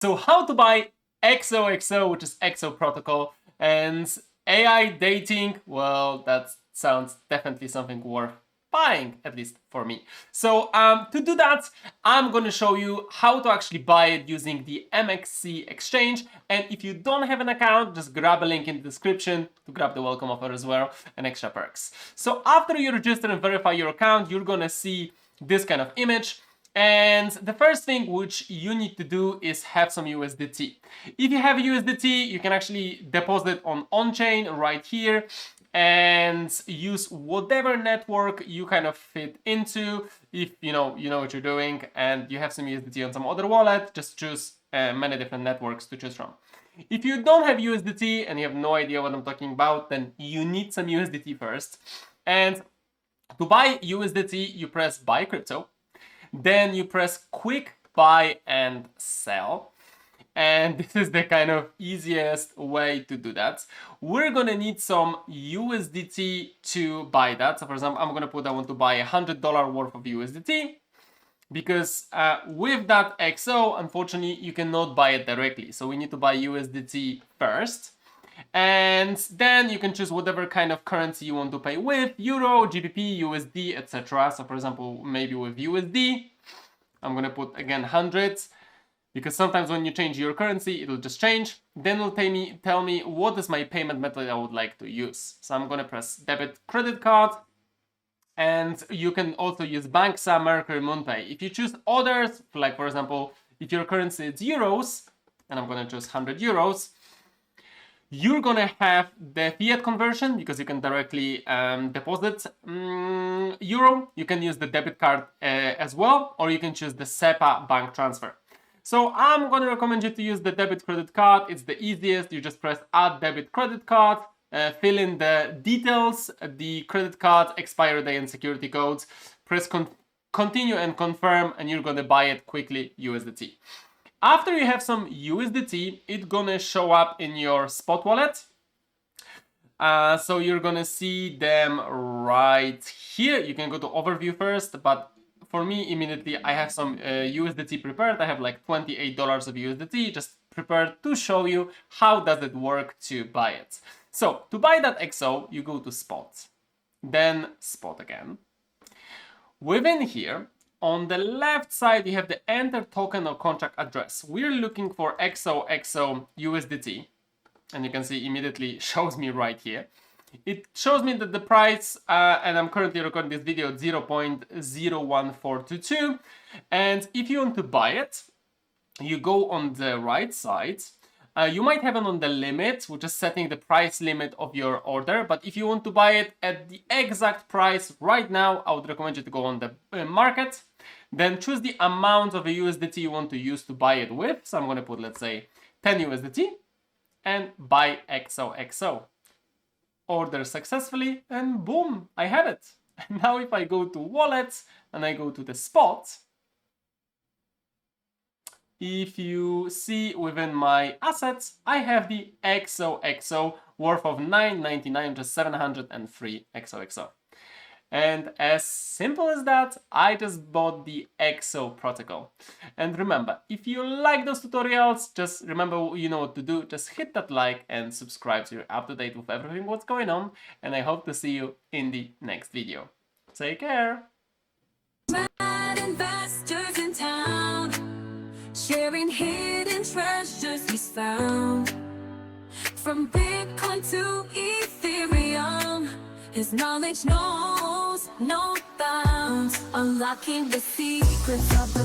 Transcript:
So how to buy XOXO, which is XO protocol, and AI dating, well, that sounds definitely something worth buying, at least for me. So to do that, I'm going to show you how to actually buy it using the MEXC Exchange. And if you don't have an account, just grab a link in the description to grab the welcome offer as well and extra perks. So after you register and verify your account, you're going to see this kind of image. And the first thing which you need to do is have some USDT. If you have USDT, you can actually deposit on-chain right here and use whatever network you kind of fit into. If you know what you're doing and you have some USDT on some other wallet, just choose many different networks to choose from. If you don't have USDT and you have no idea what I'm talking about, then you need some USDT first. And to buy USDT, you press buy crypto. Then you press quick buy and sell. And this is the kind of easiest way to do that. We're gonna need some USDT to buy that. So for example, I'm gonna put I want to buy $100 worth of USDT because with that XO, unfortunately, you cannot buy it directly. So we need to buy USDT first. And then you can choose whatever kind of currency you want to pay with, Euro, GBP, USD, etc. So for example, maybe with USD, I'm gonna put again hundreds, because sometimes when you change your currency, it'll just change. Then it'll tell me what is my payment method I would like to use. So I'm gonna press debit credit card, and you can also use Banksa, Mercury, MoonPay. If you choose others, like for example, if your currency is euros, and I'm gonna choose 100 euros, you're gonna have the fiat conversion because you can directly deposit euro. You can use the debit card as well, or you can choose the SEPA bank transfer. So I'm gonna recommend you to use the debit credit card. It's the easiest. You just press add debit credit card, fill in the details, the credit card, expiry day and security codes, press continue and confirm, and you're gonna buy it quickly USDT. After you have some USDT, it's gonna show up in your spot wallet. So you're gonna see them right here. You can go to overview first, but for me, immediately, I have some USDT prepared. I have like $28 of USDT just prepared to show you how does it work to buy it. So to buy that XO, you go to spot, then spot again. Within here, on the left side, you have the enter token or contract address. We're looking for XOXO USDT, and you can see immediately shows me right here. It shows me that the price, and I'm currently recording this video, 0.01422. And if you want to buy it, you go on the right side. You might have it on the limit, which is setting the price limit of your order. But if you want to buy it at the exact price right now, I would recommend you to go on the market. Then choose the amount of a USDT you want to use to buy it with. So I'm going to put, let's say, 10 USDT and buy XOXO. Order successfully, and boom, I have it. And now if I go to wallets and I go to the spot, if you see within my assets, I have the XOXO worth of $9.99, just 703 XOXO. And as simple as that, I just bought the XO protocol. And remember, if you like those tutorials, just remember, you know what to do. Just hit that like and subscribe so you're up to date with everything what's going on. And I hope to see you in the next video. Take care. Mad investors in town, sharing hidden treasures he's found. From Bitcoin to Ethereum, his knowledge knows no bounds, unlocking the secrets of the